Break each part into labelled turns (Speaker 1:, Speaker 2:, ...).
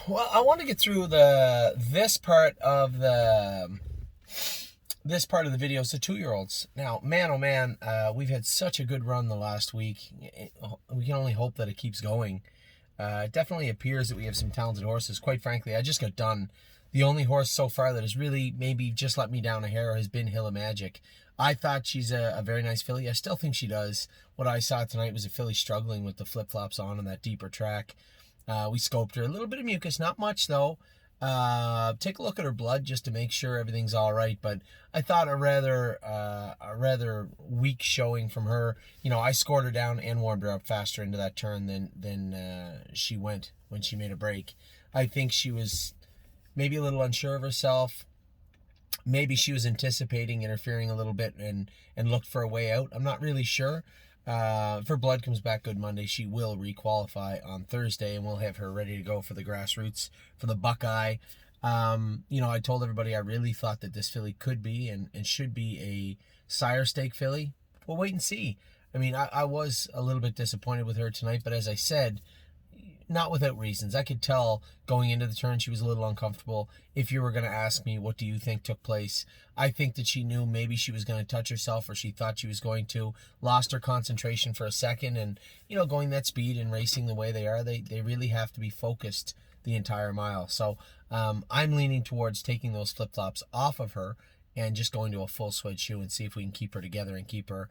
Speaker 1: Well, I want to get through this part of the video. So 2-year-olds. Now, man, oh man, we've had such a good run the last week. We can only hope that it keeps going. It definitely appears that we have some talented horses. Quite frankly, I just got done. The only horse so far that has really maybe just let me down a hair has been Hilla Magic. I thought she's a very nice filly. I still think she does. What I saw tonight was a filly struggling with the flip-flops on that deeper track. We scoped her. A little bit of mucus, not much though. Take a look at her blood just to make sure everything's all right. But I thought a rather weak showing from her. You know, I scored her down and warmed her up faster into that turn than she went when she made a break. I think she was maybe a little unsure of herself. Maybe she was anticipating interfering a little bit and looked for a way out. I'm not really sure. If her blood comes back good Monday, she will requalify on Thursday, and we'll have her ready to go for the grassroots, for the Buckeye. I told everybody I really thought that this filly could be and should be a sire stake filly. We'll wait and see. I mean, I was a little bit disappointed with her tonight, but as I said, not without reasons. I could tell going into the turn she was a little uncomfortable. If you were going to ask me, what do you think took place? I think that she knew maybe she was going to touch herself, or she thought she was going to. Lost her concentration for a second, and, going that speed and racing the way they are, they really have to be focused the entire mile. So I'm leaning towards taking those flip-flops off of her and just going to a full suede shoe and see if we can keep her together and keep her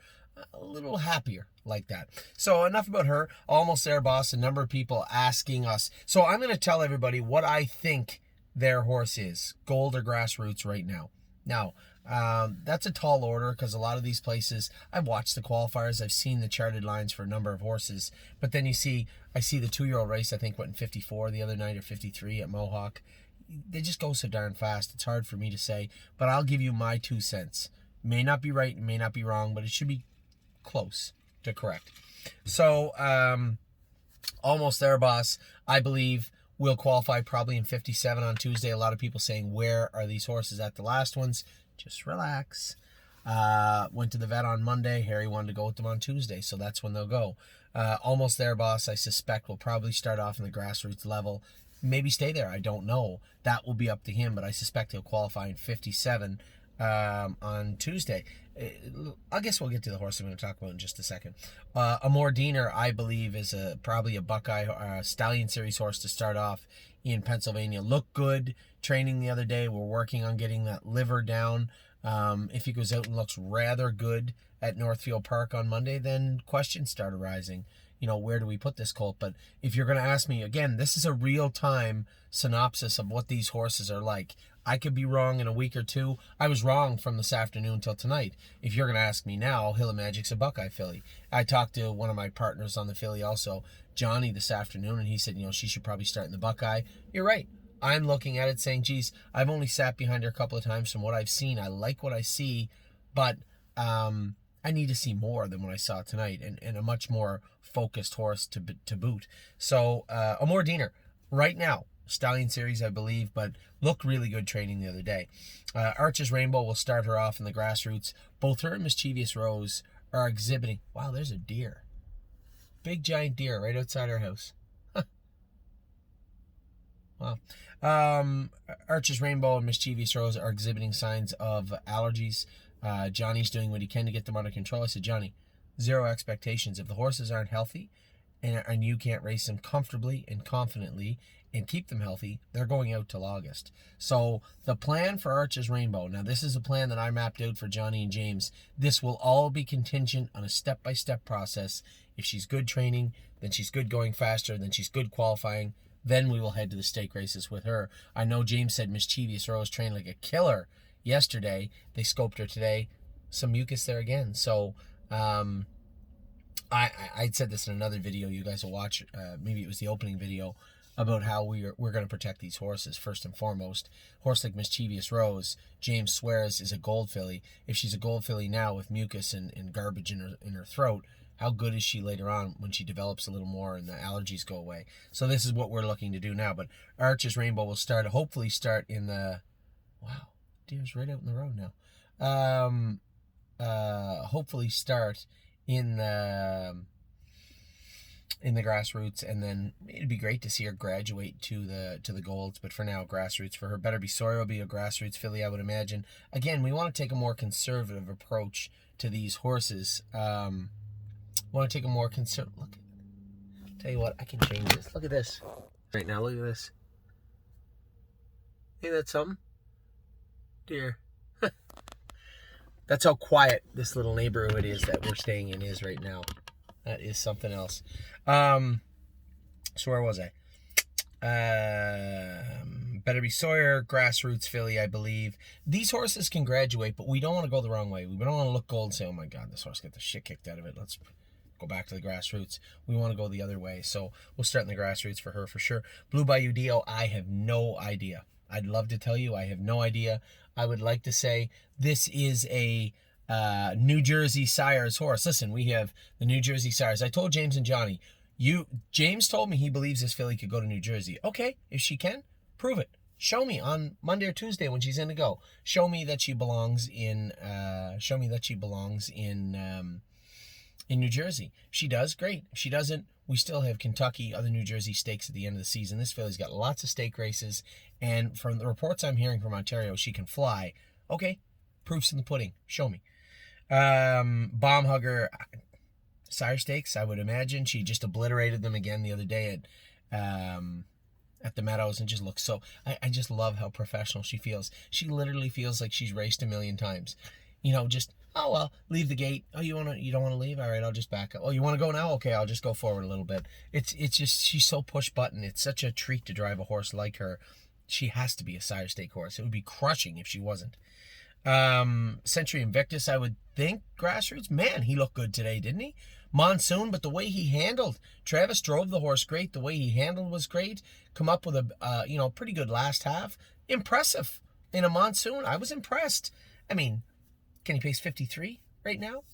Speaker 1: a little happier like that. So enough about her. Almost There, Boss. A number of people asking us. So I'm going to tell everybody what I think their horse is, gold or grassroots right now. Now, that's a tall order because a lot of these places, I've watched the qualifiers, I've seen the charted lines for a number of horses, but then I see the 2-year-old race, I think went in 54 the other night, or 53 at Mohawk. They just go so darn fast. It's hard for me to say, but I'll give you my 2 cents. May not be right, may not be wrong, but it should be close to correct. So, Almost There, Boss, I believe will qualify probably in 57 on Tuesday. A lot of people saying, where are these horses at the last ones? Just relax. Went to the vet on Monday. Harry wanted to go with them on Tuesday, so that's when they'll go. Almost There, Boss, I suspect will probably start off in the grassroots level. Maybe stay there. I don't know. That will be up to him, but I suspect he'll qualify in 57 on Tuesday. I guess we'll get to the horse I'm going to talk about in just a second. Amor Diener, I believe, is probably a Buckeye Stallion Series horse to start off in Pennsylvania. Looked good training the other day. We're working on getting that liver down. If he goes out and looks rather good at Northfield Park on Monday, then questions start arising. Where do we put this colt? But if you're going to ask me, again, this is a real-time synopsis of what these horses are like. I could be wrong in a week or two. I was wrong from this afternoon till tonight. If you're going to ask me now, Hilla Magic's a Buckeye filly. I talked to one of my partners on the filly also, Johnny, this afternoon, and he said, she should probably start in the Buckeye. You're right. I'm looking at it saying, geez, I've only sat behind her a couple of times. From what I've seen, I like what I see, but I need to see more than what I saw tonight, and a much more focused horse to boot. So, Amor Diener, right now, Stallion Series, I believe, but looked really good training the other day. Arches Rainbow will start her off in the grassroots. Both her and Mischievous Rose are exhibiting. Wow, there's a deer. Big giant deer right outside our house. Wow. Arches Rainbow and Mischievous Rose are exhibiting signs of allergies. Johnny's doing what he can to get them under control. I said, Johnny, zero expectations. If the horses aren't healthy and you can't race them comfortably and confidently and keep them healthy, they're going out till August. So the plan for Arches Rainbow, now this is a plan that I mapped out for Johnny and James. This will all be contingent on a step-by-step process. If she's good training, then she's good going faster, then she's good qualifying, then we will head to the stake races with her. I know James said Mischievous Rose trained like a killer yesterday. They scoped her today. Some mucus there again. So I said this in another video you guys will watch. Maybe it was the opening video about how we're going to protect these horses first and foremost. Horse like Mischievous Rose, James swears, is a gold filly. If she's a gold filly now with mucus and garbage in her throat, how good is she later on when she develops a little more and the allergies go away? So this is what we're looking to do now. But Arches Rainbow will hopefully start in the... Wow, deer's right out in the road now. Hopefully start in the in the grassroots, and then it'd be great to see her graduate to the golds. But for now, grassroots for her. Better Be Sawyer will be a grassroots filly, I would imagine. Again, we want to take a more conservative approach to these horses. Want to take a more conservative look. Tell you what, I can change this. Look at this right now. Look at this. Ain't that something? Dear. That's how quiet this little neighborhood is that we're staying in is right now. That is something else. So where was I? Better Be Sawyer, grassroots filly, I believe. These horses can graduate, but we don't want to go the wrong way. We don't want to look gold and say, oh my God, this horse got the shit kicked out of it. Let's go back to the grassroots. We want to go the other way. So we'll start in the grassroots for her for sure. Blue Bayou Dio, I have no idea. I'd love to tell you. I have no idea. I would like to say this is a New Jersey Sires horse. Listen, we have the New Jersey Sires. I told James and Johnny, James told me he believes this filly could go to New Jersey. Okay, if she can, prove it. Show me on Monday or Tuesday when she's in to go. Show me that she belongs in. In New Jersey. If she does, great. If she doesn't, we still have Kentucky, other New Jersey stakes at the end of the season. This filly's got lots of stake races, and from the reports I'm hearing from Ontario, she can fly. Okay, proof's in the pudding. Show me. Bomb Hugger, Sire Stakes, I would imagine. She just obliterated them again the other day at the Meadows, and just looks so... I just love how professional she feels. She literally feels like she's raced a million times. You know, just, oh, well, leave the gate. Oh, you don't want to leave? All right, I'll just back up. Oh, you want to go now? Okay, I'll just go forward a little bit. It's just, she's so push button. It's such a treat to drive a horse like her. She has to be a Sire Stake horse. It would be crushing if she wasn't. Century Invictus, I would think. Grassroots, man, he looked good today, didn't he? Monsoon, but the way he handled, Travis drove the horse great. The way he handled was great. Come up with a pretty good last half. Impressive in a Monsoon. I was impressed. I mean, can he pace 53 right now?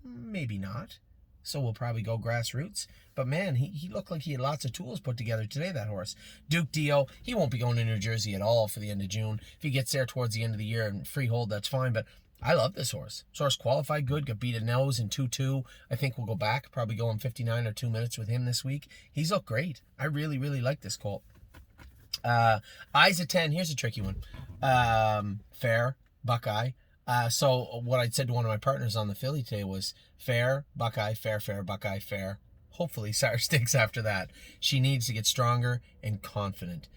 Speaker 1: Maybe not. So we'll probably go grassroots. But man, he looked like he had lots of tools put together today, that horse. Duke Dio, he won't be going to New Jersey at all for the end of June. If he gets there towards the end of the year and freehold, that's fine. But I love this horse. This horse qualified good, got beat at nose in 2-2. I think we'll go back, probably go in 59 or 2 minutes with him this week. He's looked great. I really, really like this colt. Eyes at 10, here's a tricky one. Fair, Buckeye. So what I'd said to one of my partners on the filly today was fair, Buckeye, fair, Buckeye, fair. Hopefully Sire Stakes after that. She needs to get stronger and confident.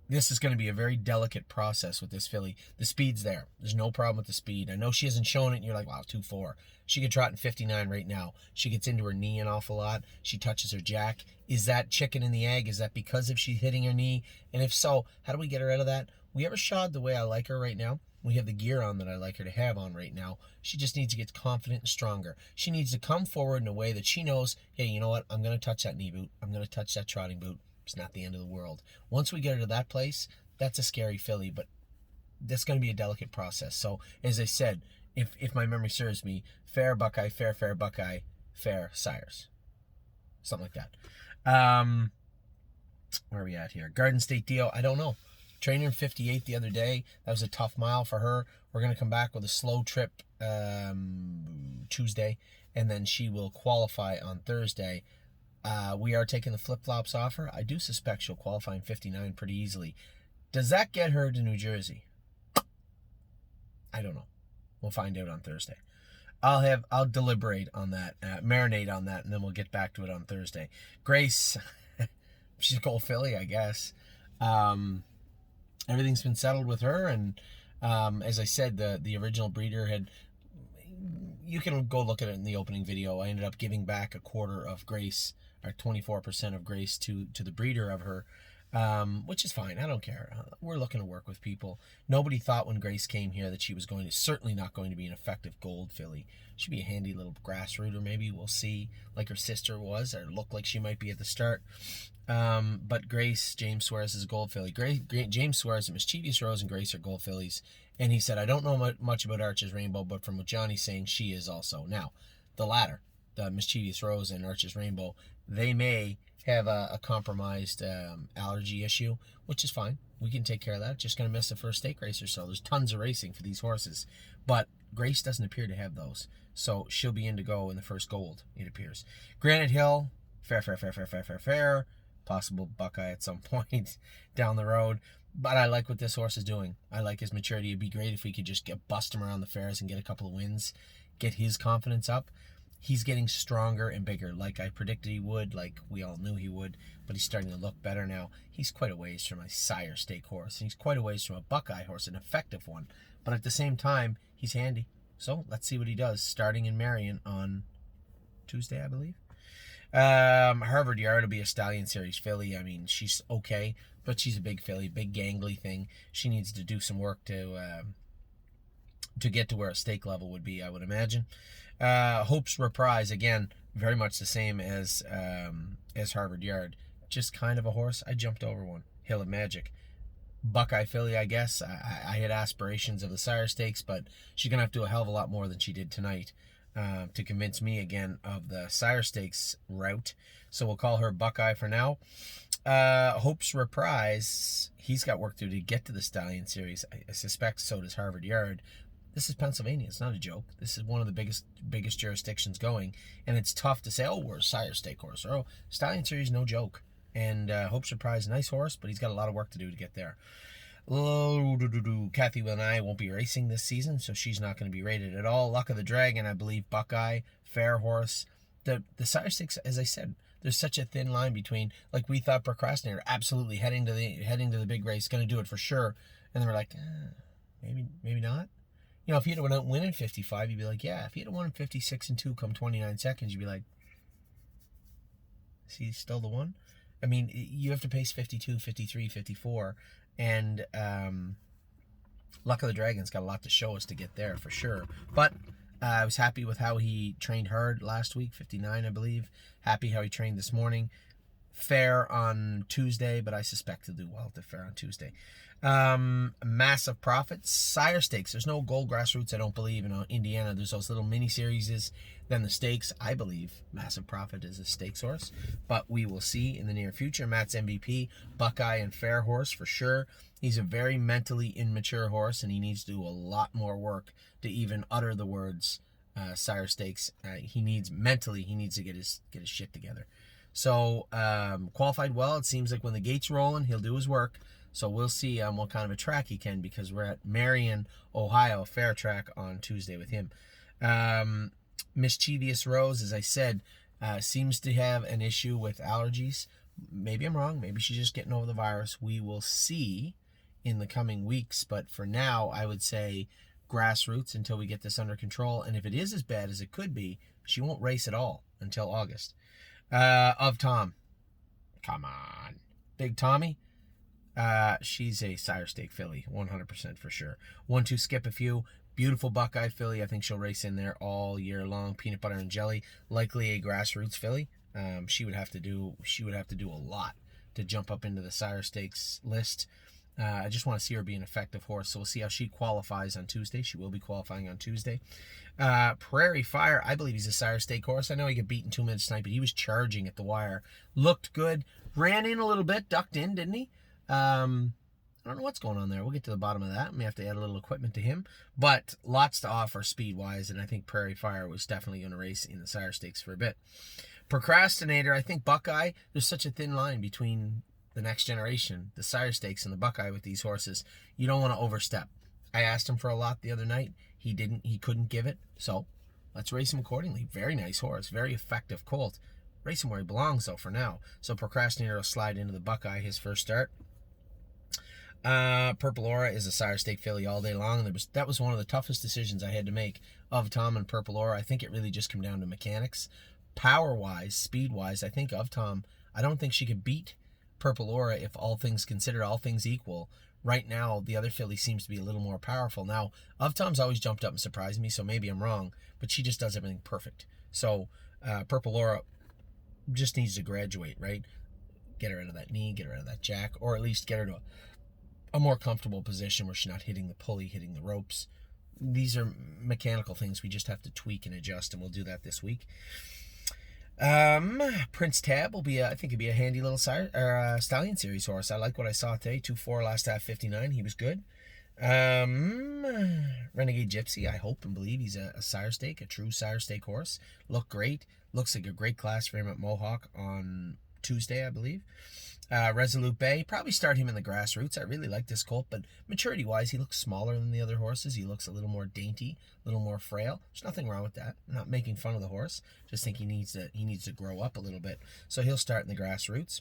Speaker 1: This is going to be a very delicate process with this filly. The speed's there. There's no problem with the speed. I know she hasn't shown it, and you're like, wow, 2-4. She could trot in 59 right now. She gets into her knee an awful lot. She touches her jack. Is that chicken and the egg? Is that because of she's hitting her knee? And if so, how do we get her out of that? We have her shod the way I like her right now. We have the gear on that I like her to have on right now. She just needs to get confident and stronger. She needs to come forward in a way that she knows, hey, you know what? I'm going to touch that knee boot. I'm going to touch that trotting boot. It's not the end of the world. Once we get her to that place, that's a scary filly, but that's going to be a delicate process. So, as I said, if my memory serves me, fair Buckeye, fair Buckeye, fair Sires. Something like that. Where are we at here? Garden State Dio, I don't know. Trained her in 58 the other day. That was a tough mile for her. We're going to come back with a slow trip Tuesday, and then she will qualify on Thursday. We are taking the flip-flops off her. I do suspect she'll qualify in 59 pretty easily. Does that get her to New Jersey? I don't know. We'll find out on Thursday. I'll deliberate on that, marinate on that, and then we'll get back to it on Thursday. Grace, she's a gold filly, I guess. Everything's been settled with her, and as I said, the original breeder had... You can go look at it in the opening video. I ended up giving back a quarter of Grace, or 24% of Grace to the breeder of her, which is fine. I don't care. We're looking to work with people. Nobody thought when Grace came here that she was certainly not going to be an effective gold filly. She'd be a handy little grassrooter, maybe. We'll see, like her sister was, or looked like she might be at the start. But Grace, James Suarez is a gold filly. James Suarez and Mischievous Rose and Grace are gold fillies. And he said, I don't know much about Archer's Rainbow, but from what Johnny's saying, she is also. Now, the latter, the Mischievous Rose and Archer's Rainbow, they may have a compromised allergy issue, which is fine. We can take care of that. Just going to miss the first stake race or so. There's tons of racing for these horses. But Grace doesn't appear to have those. So she'll be in to go in the first gold, it appears. Granite Hill, Fair. Possible Buckeye at some point down the road. But I like what this horse is doing. I like his maturity. It'd be great if we could just bust him around the fairs and get a couple of wins, get his confidence up. He's getting stronger and bigger, like I predicted he would, like we all knew he would, but he's starting to look better now. He's quite a ways from a sire stake horse, and he's quite a ways from a Buckeye horse, an effective one. But at the same time, he's handy. So let's see what he does, starting in Marion on Tuesday, I believe. Harvard Yard will be a Stallion Series filly. I mean, she's okay, but she's a big filly, big gangly thing. She needs to do some work to get to where a stake level would be, I would imagine. Hope's Reprise, again, very much the same as Harvard Yard. Just kind of a horse. I jumped over one. Hill of Magic. Buckeye filly, I guess. I had aspirations of the sire stakes, but she's going to have to do a hell of a lot more than she did tonight to convince me again of the sire stakes route. So we'll call her Buckeye for now. Hope's Reprise, he's got work to do to get to the Stallion Series. I suspect so does Harvard Yard. This is Pennsylvania. It's not a joke. This is one of the biggest jurisdictions going, and it's tough to say, oh, we're a sire stake horse, or oh, Stallion Series, no joke. And Hope's Reprise, nice horse, but he's got a lot of work to do to get there. Kathy and I won't be racing this season, so she's not going to be rated at all. Luck of the Dragon, I believe, Buckeye, fair horse. The sire stakes, as I said, there's such a thin line between, like we thought Procrastinator, absolutely heading to the big race, going to do it for sure, and then we're like, maybe not. You know, if he'd have won in 55, you'd be like, yeah. If he'd have won in 56-2 come 29 seconds, you'd be like, is he still the one? I mean, you have to pace 52, 53, 54, and Luck of the Dragon's got a lot to show us to get there for sure. But I was happy with how he trained hard last week, 59, I believe. Happy how he trained this morning. Fair on Tuesday, but I suspect he'll do well at the fair on Tuesday. Massive Profits, sire stakes. There's no gold grassroots, I don't believe. In Indiana, there's those little mini series. Then the stakes, I believe Massive Profit is a stakes horse, but we will see in the near future. Matt's MVP, Buckeye and fair horse for sure. He's a very mentally immature horse, and he needs to do a lot more work to even utter the words sire stakes. He needs to get his shit together. So qualified well. It seems like when the gate's rolling, he'll do his work. So we'll see what kind of a track he can, because we're at Marion, Ohio, fair track on Tuesday with him. Mischievous Rose, as I said, seems to have an issue with allergies. Maybe I'm wrong. Maybe she's just getting over the virus. We will see in the coming weeks. But for now, I would say grassroots until we get this under control. And if it is as bad as it could be, she won't race at all until August. Of Tom. Come on. Big Tommy. She's a sire stake filly, 100% for sure. 1-2 Skip a Few, beautiful Buckeye filly. I think she'll race in there all year long. Peanut Butter and Jelly, likely a grassroots filly. She would have to do a lot to jump up into the sire stakes list. I just want to see her be an effective horse, so we'll see how she qualifies on Tuesday. She will be qualifying on Tuesday. Prairie Fire, I believe he's a sire stake horse. I know he got beat in 2 minutes tonight, but he was charging at the wire. Looked good. Ran in a little bit, ducked in, didn't he? I don't know what's going on there. We'll get to the bottom of that. We have to add a little equipment to him, but lots to offer speed-wise, and I think Prairie Fire was definitely going to race in the sire stakes for a bit. Procrastinator, I think Buckeye, there's such a thin line between the next generation, the sire stakes, and the Buckeye with these horses. You don't want to overstep. I asked him for a lot the other night. He couldn't give it, so let's race him accordingly. Very nice horse, very effective colt. Race him where he belongs, though, for now. So Procrastinator will slide into the Buckeye, his first start. Purple Aura is a sire stake filly all day long. That was one of the toughest decisions I had to make of Tom and Purple Aura. I think it really just came down to mechanics. Power-wise, speed-wise, I think of Tom, I don't think she could beat Purple Aura if all things considered, all things equal. Right now, the other filly seems to be a little more powerful. Now, of Tom's always jumped up and surprised me, so maybe I'm wrong, but she just does everything perfect. So, Purple Aura just needs to graduate, right? Get her out of that knee, get her out of that jack, or at least get her to a more comfortable position where she's not hitting the pulley, hitting the ropes. These are mechanical things we just have to tweak and adjust, and we'll do that this week. Prince Tab will be, I think it'd be a handy little Stallion Series horse. I like what I saw today. 2-4 last half, 59. He was good. Renegade Gypsy, I hope and believe he's a sire stake, a true sire stake horse. Looked great. Looks like a great class for him at Mohawk on Tuesday, I believe. Resolute Bay, probably start him in the grassroots. I really like this colt, but maturity-wise, he looks smaller than the other horses. He looks a little more dainty, a little more frail. There's nothing wrong with that. I'm not making fun of the horse. Just think he needs to grow up a little bit. So he'll start in the grassroots.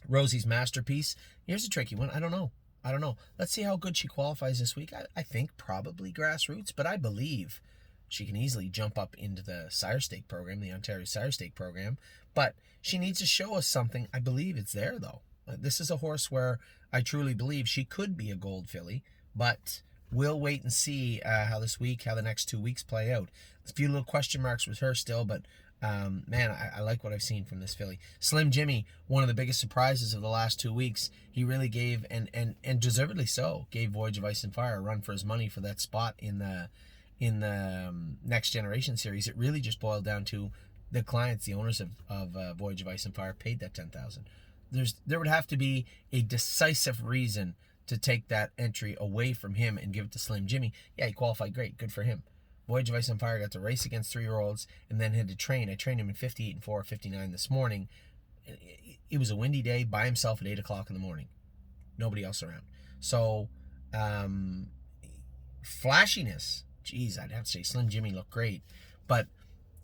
Speaker 1: Rosie's Masterpiece. Here's a tricky one. I don't know. Let's see how good she qualifies this week. I think probably grassroots, but I believe she can easily jump up into the Sire Stake program, the Ontario Sire Stake program. But she needs to show us something. I believe it's there, though. This is a horse where I truly believe she could be a gold filly, but we'll wait and see how the next 2 weeks play out. A few little question marks with her still, but man, I like what I've seen from this filly. Slim Jimmy, one of the biggest surprises of the last 2 weeks. He really gave, and deservedly so, gave Voyage of Ice and Fire a run for his money for that spot in the Next Generation series. It really just boiled down to the clients, the owners of Voyage of Ice and Fire, paid that $10,000. There would have to be a decisive reason to take that entry away from him and give it to Slim Jimmy. Yeah, he qualified great. Good for him. Voyage of Ice and Fire got to race against 3-year-olds and then had to train. I trained him in 58 and 4, 59 this morning. It was a windy day by himself at 8 o'clock in the morning. Nobody else around. So, flashiness. Geez, I'd have to say Slim Jimmy looked great. But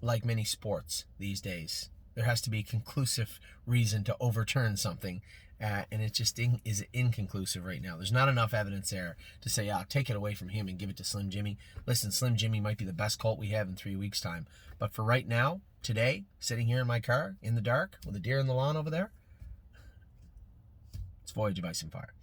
Speaker 1: like many sports these days, there has to be a conclusive reason to overturn something. And it just is inconclusive right now. There's not enough evidence there to say, take it away from him and give it to Slim Jimmy. Listen, Slim Jimmy might be the best colt we have in 3 weeks' time. But for right now, today, sitting here in my car, in the dark, with a deer in the lawn over there, it's Voyage of Ice and Fire.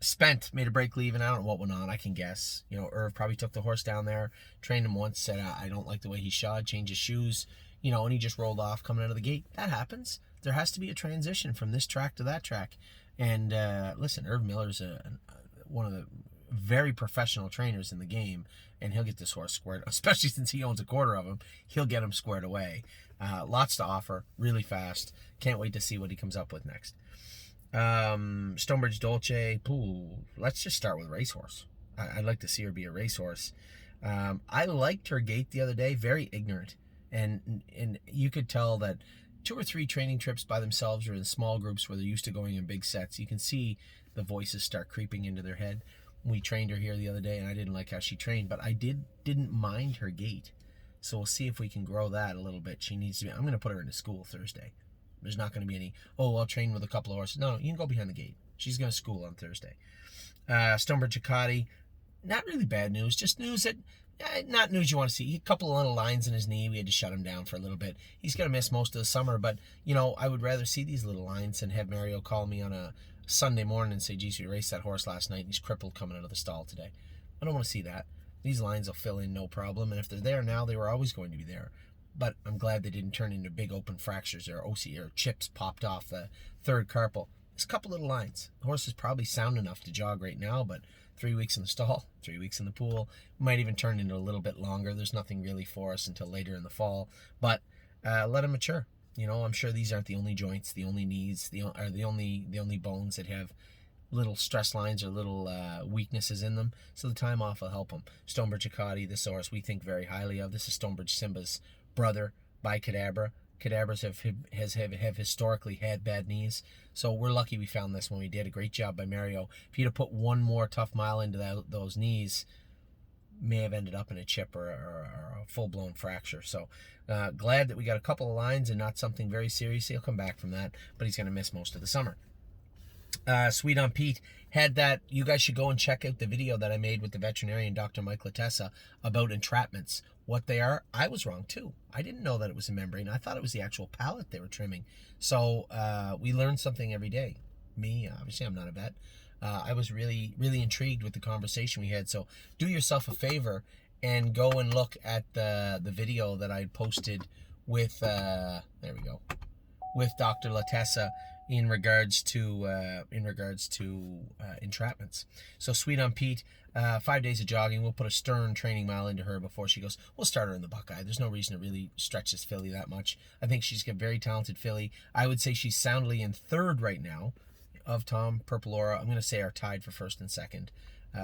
Speaker 1: Spent, made a break leave, and I don't know what went on. I can guess. Irv probably took the horse down there, trained him once, said, I don't like the way he shod, changed his shoes, and he just rolled off coming out of the gate. That happens. There has to be a transition from this track to that track. And listen, Irv Miller's one of the very professional trainers in the game, and he'll get this horse squared, especially since he owns a quarter of him. He'll get him squared away. Lots to offer, really fast. Can't wait to see what he comes up with next. Stonebridge Dolce. Let's just start with racehorse. I'd like to see her be a racehorse. I liked her gait the other day, very ignorant. And you could tell that 2 or 3 training trips by themselves or in small groups where they're used to going in big sets, you can see the voices start creeping into their head. We trained her here the other day, and I didn't like how she trained, but I didn't mind her gait. So we'll see if we can grow that a little bit. She needs to be. I'm going to put her into school Thursday. There's not going to be any, I'll train with a couple of horses. No, you can go behind the gate. She's going to school on Thursday. Stonebridge Ducati, not really bad news. Just news that, not news you want to see. A couple of little lines in his knee. We had to shut him down for a little bit. He's going to miss most of the summer, but, I would rather see these little lines than have Mario call me on a Sunday morning and say, geez, we raced that horse last night and he's crippled coming out of the stall today. I don't want to see that. These lines will fill in no problem, and if they're there now, they were always going to be there. But I'm glad they didn't turn into big open fractures or OC or chips popped off the third carpal. There's a couple little lines. The horse is probably sound enough to jog right now, but 3 weeks in the stall, 3 weeks in the pool, might even turn into a little bit longer. There's nothing really for us until later in the fall, but let him mature. I'm sure these aren't the only joints, the only knees, the only bones that have little stress lines or little weaknesses in them. So the time off will help him. Stonebridge Ducati, this horse we think very highly of. This is Stonebridge Simba's brother by Cadabra. Cadabras have historically had bad knees, so we're lucky we found this when we did. A great job by Mario. If he'd have put one more tough mile into those knees, may have ended up in a chip or a full-blown fracture. So glad that we got a couple of lines and not something very serious. He'll come back from that, but he's going to miss most of the summer. Sweet on Pete had that. You guys should go and check out the video that I made with the veterinarian, Dr. Mike Latessa, about entrapments. What they are. I was wrong too. I didn't know that it was a membrane. I thought it was the actual palate they were trimming. So we learn something every day. Me, obviously, I'm not a vet. I was really, really intrigued with the conversation we had. So do yourself a favor and go and look at the video that I posted with with Dr. Latessa in regards to entrapments. So Sweet on Pete, 5 days of jogging. We'll put a stern training mile into her before she goes. We'll start her in the Buckeye. There's no reason to really stretch this filly that much. I think she's a very talented filly. I would say she's soundly in third right now of Tom, Purple Aura. I'm going to say are tied for first and second.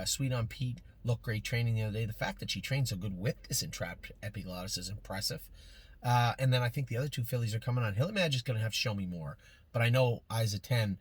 Speaker 1: Sweet on Pete looked great training the other day. The fact that she trained so good with this entrapped epiglottis is impressive. And then I think the other two fillies are coming on. Hilly Magic is going to have to show me more. But I know Eyes of 10